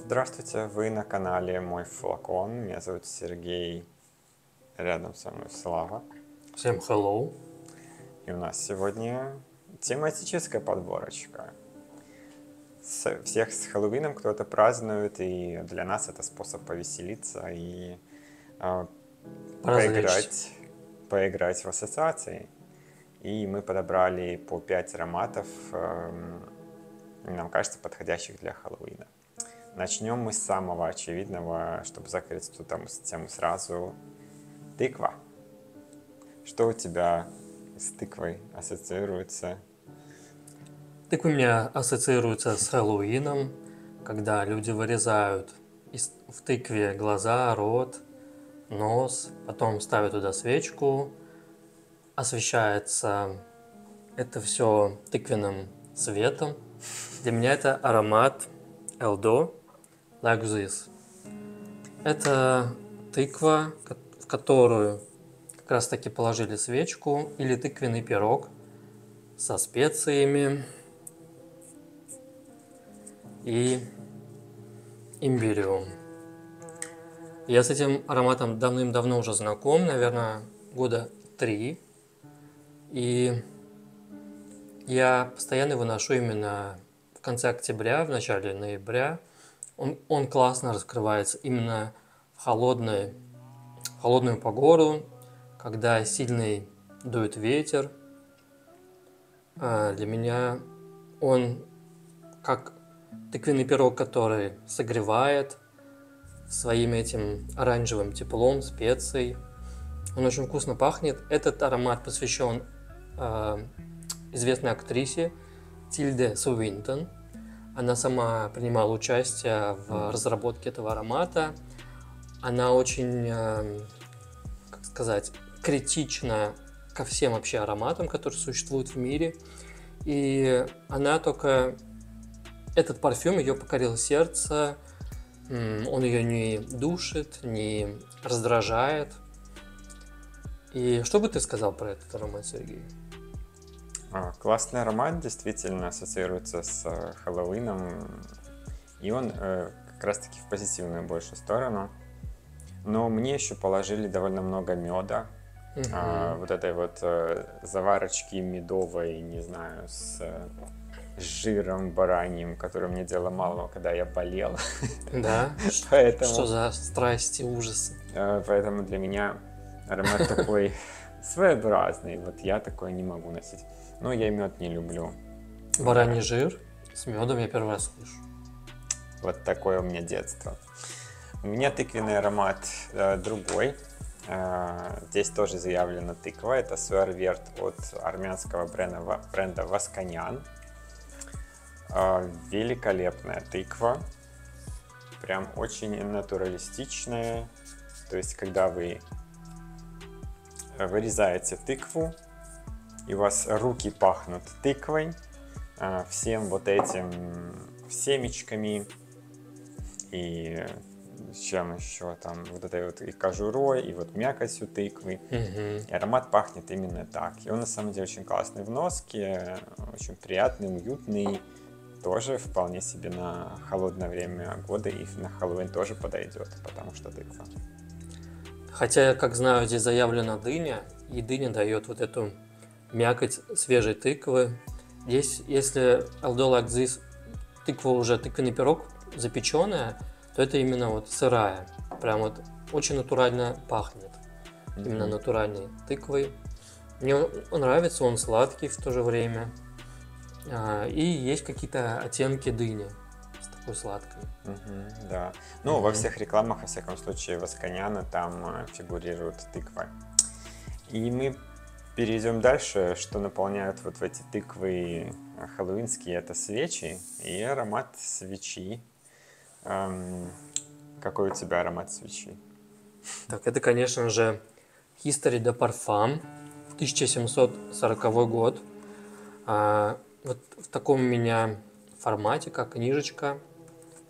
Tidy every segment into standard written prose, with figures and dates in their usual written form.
Здравствуйте, вы на канале Мой Флакон. Меня зовут Сергей, рядом со мной Слава. Всем hello. И у нас сегодня тематическая подборочка. Всех с Хэллоуином кто-то празднует, и для нас это способ повеселиться и Поразвлечься. поиграть в ассоциации. И мы подобрали по 5 ароматов, нам кажется, подходящих для Хэллоуина. Начнем мы с самого очевидного, чтобы закрыть эту тему сразу. Тыква. Что у тебя с тыквой ассоциируется? Тыква у меня ассоциируется с Хэллоуином, когда люди вырезают в тыкве глаза, рот, нос, потом ставят туда свечку, освещается это все тыквенным светом. Для меня это аромат Eldo Like This. Это тыква, в которую как раз таки положили свечку, или тыквенный пирог со специями и имбирем. Я с этим ароматом давным-давно уже знаком, наверное, года 3. И я постоянно его ношу именно в конце октября, в начале ноября. Он классно раскрывается именно в холодную погоду, когда сильный дует ветер. Для меня он как тыквенный пирог, который согревает своим этим оранжевым теплом, специей. Он очень вкусно пахнет. Этот аромат посвящен известной актрисе Тильде Суинтон. Она сама принимала участие в разработке этого аромата. Она очень, как сказать, критична ко всем вообще ароматам, которые существуют в мире. И она только... Этот парфюм ее покорил сердце. Он ее не душит, не раздражает. И что бы ты сказал про этот аромат, Сергей? Классный аромат, действительно ассоциируется с Хэллоуином. И он как раз-таки в позитивную большую сторону. Но мне еще положили довольно много меда. Вот этой вот заварочки медовой, не знаю, с жиром бараньим, который мне делало мало, когда я болел. Да? Поэтому, что за страсти, ужасы? Поэтому для меня аромат такой своеобразный. Вот я такое не могу носить. Но я мед не люблю. Бараний жир с медом я первый раз слышу. Вот такое у меня детство. У меня тыквенный аромат другой. Здесь тоже заявлена тыква. Это Суэрверт от армянского бренда Васканян. Великолепная тыква. Прям очень натуралистичная. То есть, когда вы вырезаете тыкву, и у вас руки пахнут тыквой, всем вот этим семечками и чем еще там, вот этой вот и кожурой, и вот мякотью тыквы. И аромат пахнет именно так. И он на самом деле очень классный в носке, очень приятный, уютный. Тоже вполне себе на холодное время года и на Хэллоуин тоже подойдет, потому что тыква. Хотя, как знаю, здесь заявлена дыня, и дыня дает вот эту мякоть свежей тыквы. Здесь, если Eldo Like This тыква уже тыквенный пирог запеченная, то это именно вот сырая. Прям вот очень натурально пахнет. Именно натуральной тыквой. Мне он нравится, он сладкий в то же время. И есть какие-то оттенки дыни с такой сладкой. Да. Ну, во всех рекламах, во всяком случае, Васканяна там фигурирует тыква. И мы перейдем дальше, что наполняют вот в эти тыквы хэллоуинские, это свечи и аромат свечи. Какой у тебя аромат свечи? Так, это, конечно же, History de Parfum, 1740 год. Вот в таком у меня формате, как книжечка,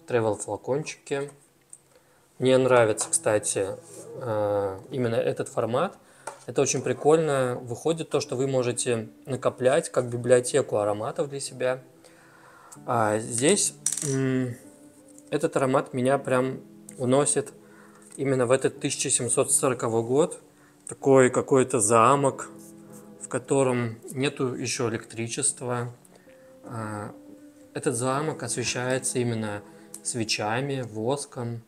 travel флакончике. Мне нравится, кстати, именно этот формат. Это очень прикольно. Выходит то, что вы можете накоплять как библиотеку ароматов для себя. Здесь этот аромат меня прям уносит именно в этот 1740 год. Такой какой-то замок, в котором нету еще электричества. Этот замок освещается именно свечами, воском.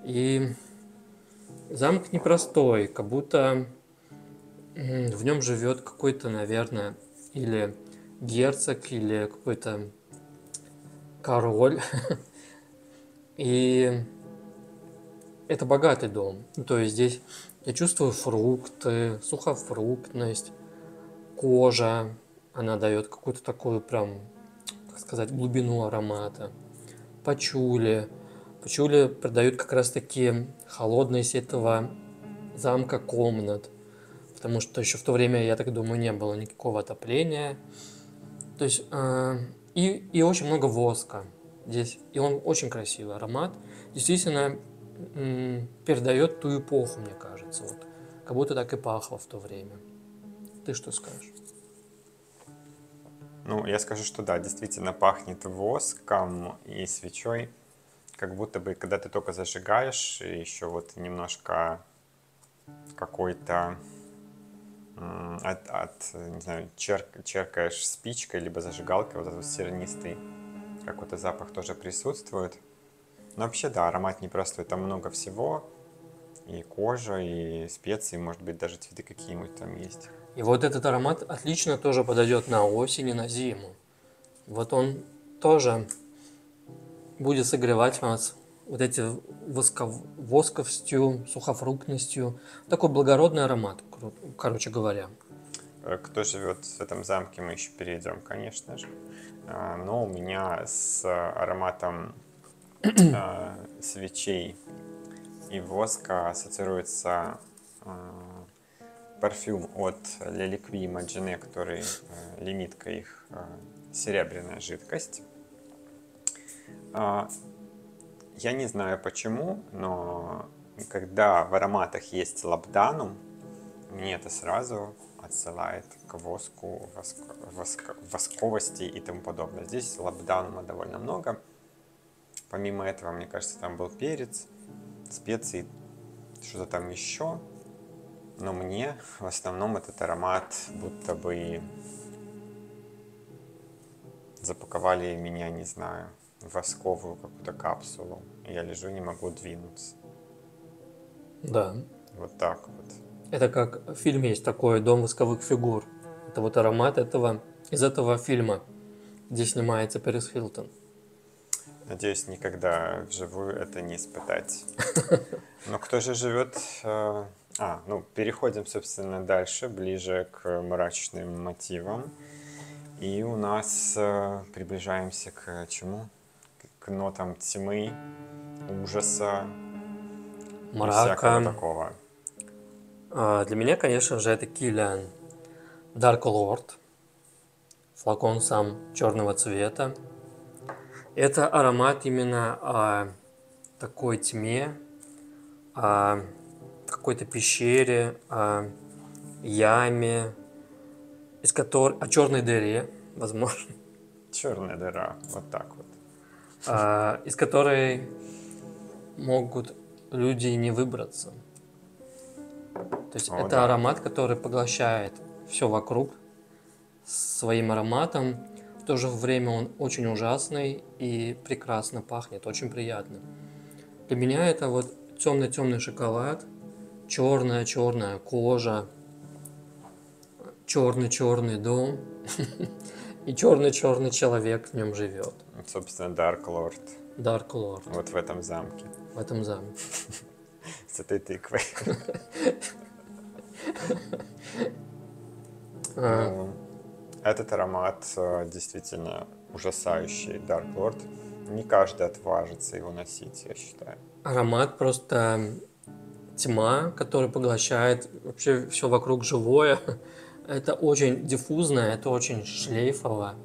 И замок непростой, как будто в нем живет какой-то, наверное, или герцог, или какой-то король. И это богатый дом. То есть здесь я чувствую фрукты, сухофруктность, кожа. Она дает какую-то такую прям, как сказать, глубину аромата. Пачули. Пачули придают как раз таки холодность этого замка комнат. Потому что еще в то время, я так думаю, не было никакого отопления. То есть, и очень много воска здесь. И он очень красивый аромат. Действительно, передает ту эпоху, мне кажется. Вот, как будто так и пахло в то время. Ты что скажешь? Ну, я скажу, что да, действительно пахнет воском и свечой. Как будто бы, когда ты только зажигаешь, и еще вот немножко какой-то не знаю, черкаешь спичкой, либо зажигалкой, вот этот сернистый какой-то запах тоже присутствует. Но вообще, да, аромат непростой, там много всего, и кожа, и специи, может быть, даже цветы какие-нибудь там есть. И вот этот аромат отлично тоже подойдет на осень и на зиму. Вот он тоже будет согревать вас вот эти восковостью, сухофруктностью. Такой благородный аромат, короче говоря. Кто живет в этом замке, мы еще перейдем, конечно же. Но у меня с ароматом свечей и воска ассоциируется парфюм от Леликви Маджине, который лимитка их серебряная жидкость. Я не знаю почему, но когда в ароматах есть лабданум, мне это сразу отсылает к воску, восковости и тому подобное. Здесь лабданума довольно много. Помимо этого, мне кажется, там был перец, специи, что-то там еще. Но мне в основном этот аромат будто бы запаковали меня, не знаю, в восковую какую-то капсулу. Я лежу, не могу двинуться. Да. Вот так вот. Это как в фильме есть такой «Дом восковых фигур». Это вот аромат из этого фильма, где снимается Пэрис Хилтон. Надеюсь, никогда вживую это не испытать. Но кто же живет... переходим, собственно, дальше, ближе к мрачным мотивам. И у нас приближаемся к чему? К нотам тьмы, ужаса, и всякого Мрака. такого. Для меня, конечно же, это Киллиан Dark Lord. Флакон сам черного цвета. Это аромат именно о такой тьме, о какой-то пещере, о яме, о черной дыре, возможно, Черная дыра, вот так вот. из которой могут люди не выбраться. То есть это да. аромат, который поглощает все вокруг своим ароматом. В то же время он очень ужасный и прекрасно пахнет, очень приятно. Для меня это вот темный-темный шоколад, черная-черная кожа, черный-черный дом и черный-черный человек в нем живет. Собственно, Dark Lord. Dark Lord. Вот в этом замке. В этом замке. С этой тыквой. Этот аромат действительно ужасающий, Dark Lord. Не каждый отважится его носить, я считаю. Аромат просто тьма, которая поглощает вообще все вокруг живое. Это очень диффузно, это очень шлейфово.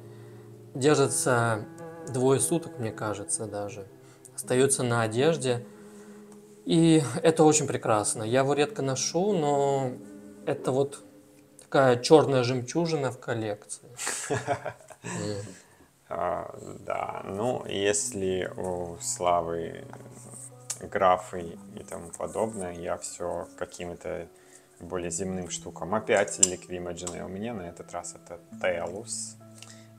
Держится 2 суток, мне кажется, даже. Остается на одежде. И это очень прекрасно. Я его редко ношу, но это вот такая черная жемчужина в коллекции. Да, ну, если у Славы графы и тому подобное, я все каким-то более земным штукам. Опять Liquid Imagine у меня на этот раз это Телус.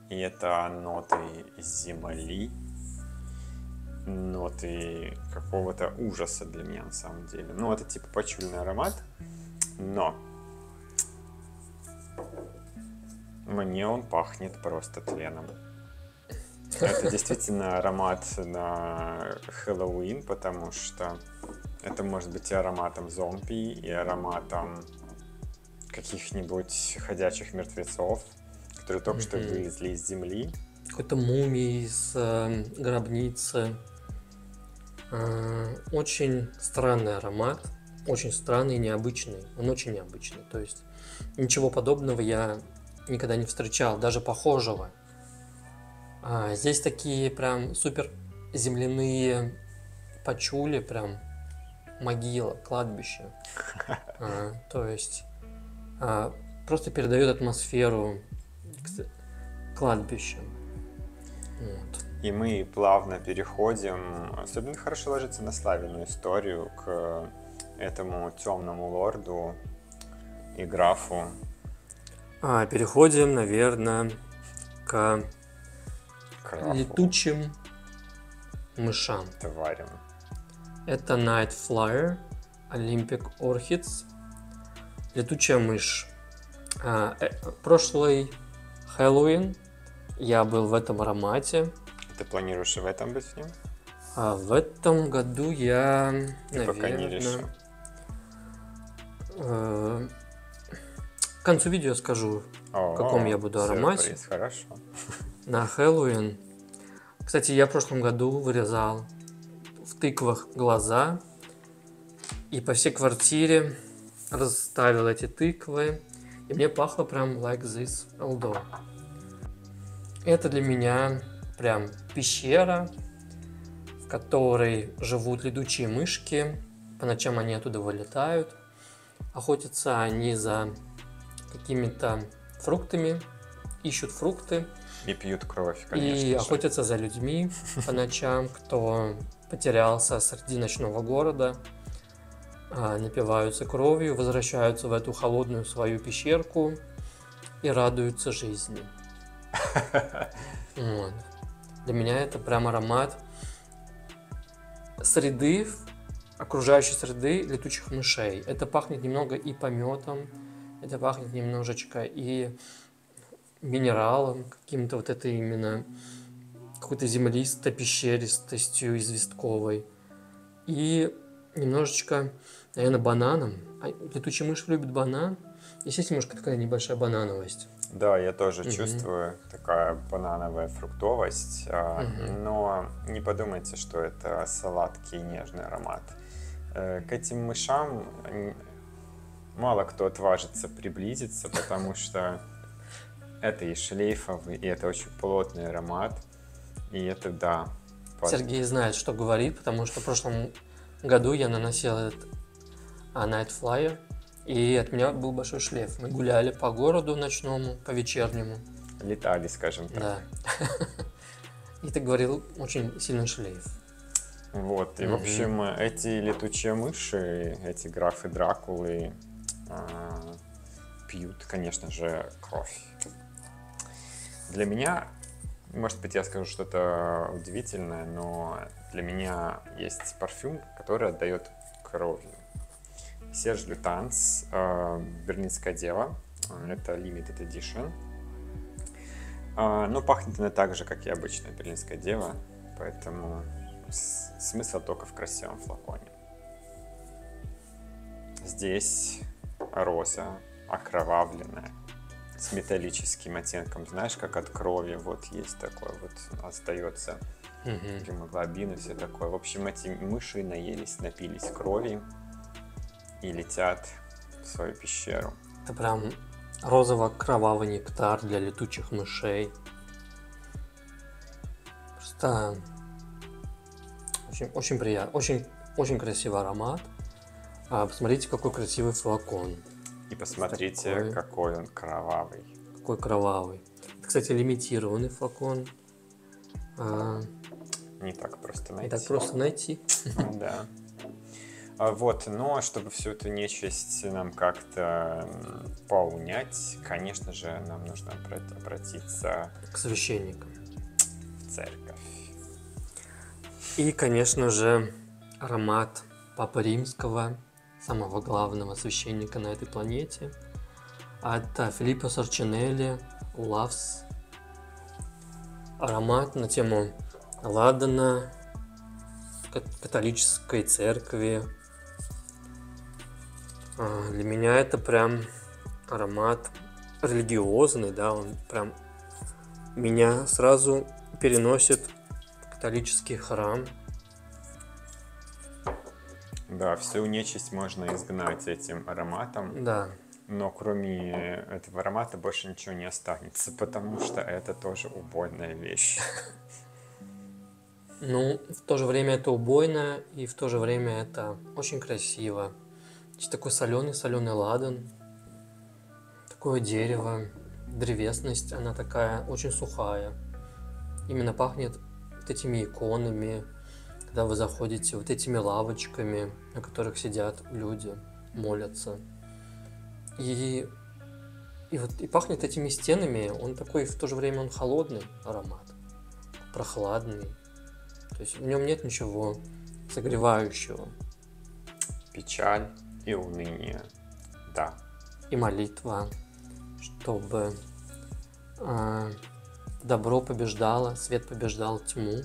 И это ноты земли, ноты какого-то ужаса для меня на самом деле. Ну, это типа пачульный аромат, но мне он пахнет просто тленом. Это действительно аромат на Хэллоуин, потому что это может быть и ароматом зомби, и ароматом каких-нибудь ходячих мертвецов, которые только что вылезли из земли. Какой-то мумии из гробницы. Очень странный аромат, очень странный и необычный. Он очень необычный. То есть ничего подобного я никогда не встречал, даже похожего. Здесь такие прям супер земляные пачули, прям могила, кладбище. То есть просто передает атмосферу кладбища. Вот. И мы плавно переходим, особенно хорошо ложится на Славину историю, к этому темному лорду и графу. Переходим, наверное, к Крафу. летучим мышам. Тварям. Это Night Flyer, Olympic Orchids. Летучая мышь. Прошлый Хэллоуин я был в этом аромате. Ты планируешь и в этом быть в нем? А в этом году я, Ты пока не наверное, решил. к концу видео скажу, в каком я буду аромате. Сюрприз, хорошо. На Хэллоуин. Кстати, я в прошлом году вырезал в тыквах глаза и по всей квартире расставил эти тыквы. И мне пахло прям like this although. Это для меня прям пещера, в которой живут летучие мышки. По ночам они оттуда вылетают. Охотятся они за какими-то фруктами, ищут фрукты. И пьют кровь, конечно И же. охотятся за людьми по ночам, кто потерялся среди ночного города, напиваются кровью, возвращаются в эту холодную свою пещерку и радуются жизни. Вот. Для меня это прям аромат среды, окружающей среды летучих мышей. Это пахнет немного и пометом, это пахнет немножечко и минералом, каким-то вот это именно какой-то землисто-пещеристостью известковой. И немножечко, наверное, бананом. Летучая мышь любит банан. Есть немножко такая небольшая банановость. Да, я тоже чувствую такая банановая фруктовость, но не подумайте, что это сладкий нежный аромат. К этим мышам мало кто отважится приблизиться, потому что это и шлейфовый, и это очень плотный аромат, и это, да. Сергей знает, что говорит, потому что в прошлом году я наносил этот Night Flyer, и от меня был большой шлейф. Мы гуляли по городу ночному, по вечернему. Летали, скажем так. Да. И ты говорил, очень сильный шлейф. Вот, и в общем, эти летучие мыши, эти графы Дракулы пьют, конечно же, кровь. Для меня, может быть, я скажу что-то удивительное, но для меня есть парфюм, который отдает кровью. Serge Lutens, Берлинская дева, это Limited Edition. Но пахнет она так же, как и обычная Берлинская дева, поэтому смысл только в красивом флаконе. Здесь роза окровавленная, с металлическим оттенком, знаешь, как от крови, вот есть такой вот, остается гемоглобин и все такое. В общем, эти мыши наелись, напились крови и летят в свою пещеру. Это прям розово-кровавый нектар для летучих мышей. Просто очень приятно, очень красивый аромат. Посмотрите, какой красивый флакон. И посмотрите, какой он кровавый. Какой кровавый. Это, кстати, лимитированный флакон. Не так просто Не найти. так просто найти. Да. Вот, но чтобы всю эту нечисть нам как-то поунять, конечно же, нам нужно обратиться К священникам. в церковь. И, конечно же, аромат Папы Римского, самого главного священника на этой планете. Это Филиппо Сарчинелли Loves. Аромат на тему ладана, католической церкви. Для меня это прям аромат религиозный, да, он прям меня сразу переносит в католический храм. Да, всю нечисть можно изгнать этим ароматом, Да, но кроме этого аромата больше ничего не останется, потому что это тоже убойная вещь. ну, в то же время это убойно, и в то же время это очень красиво. Есть такой соленый ладан, такое дерево, древесность, она такая очень сухая. Именно пахнет вот этими иконами, когда вы заходите, вот этими лавочками, на которых сидят люди, молятся. И пахнет этими стенами, он такой, в то же время он холодный аромат, прохладный. То есть в нем нет ничего согревающего. Печаль и уныние. Да. И молитва, чтобы добро побеждало, свет побеждал тьму.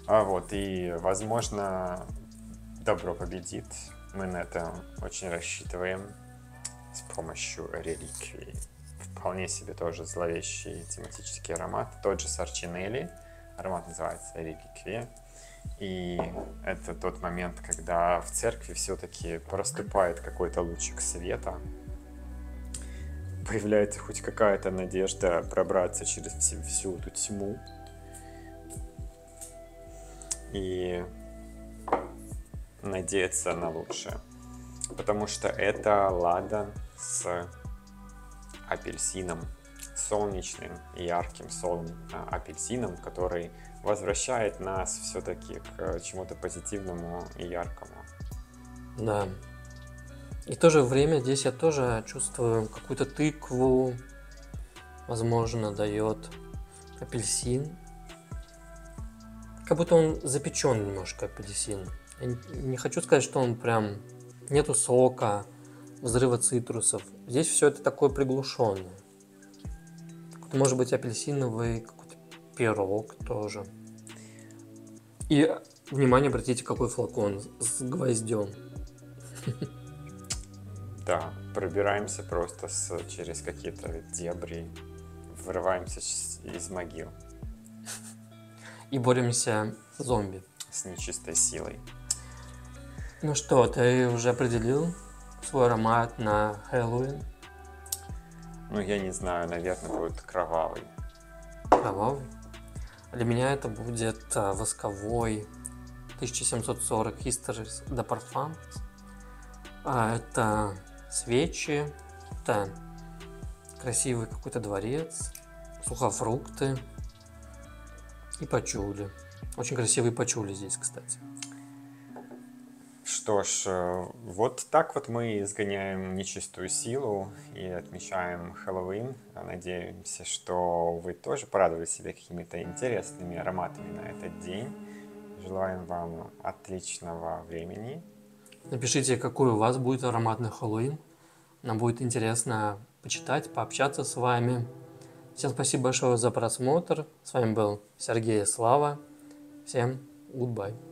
Вот, и, возможно, добро победит. Мы на это очень рассчитываем с помощью реликвий. Вполне себе тоже зловещий тематический аромат. Тот же Сарчинелли. Аромат называется реликвия. И это тот момент, когда в церкви все-таки проступает какой-то лучик света. Появляется хоть какая-то надежда пробраться через всю эту тьму. И надеяться на лучшее. Потому что это ладан с апельсином, солнечным и ярким апельсином, который возвращает нас все-таки к чему-то позитивному и яркому. Да. И в то же время здесь я тоже чувствую какую-то тыкву, возможно, дает апельсин. Как будто он запечен немножко, апельсин. Я не хочу сказать, что он прям нету сока, взрыва цитрусов. Здесь все это такое приглушенное. Может быть, апельсиновый какой-то пирог тоже. И, внимание, обратите, какой флакон с гвоздем. Да, пробираемся просто через какие-то дебри, вырываемся из могил. И боремся с зомби. С нечистой силой. Ну что, ты уже определил свой аромат на Хэллоуин? Ну, я не знаю, наверное, будет кровавый. Кровавый? Для меня это будет восковой 1740 Histories de Parfums. Это свечи, это красивый какой-то дворец, сухофрукты и пачули. Очень красивые пачули здесь, кстати. Что ж, вот так вот мы изгоняем нечистую силу и отмечаем Хэллоуин. Надеемся, что вы тоже порадовали себя какими-то интересными ароматами на этот день. Желаем вам отличного времени. Напишите, какой у вас будет ароматный Хэллоуин. Нам будет интересно почитать, пообщаться с вами. Всем спасибо большое за просмотр. С вами был Сергей и Слава. Всем goodbye.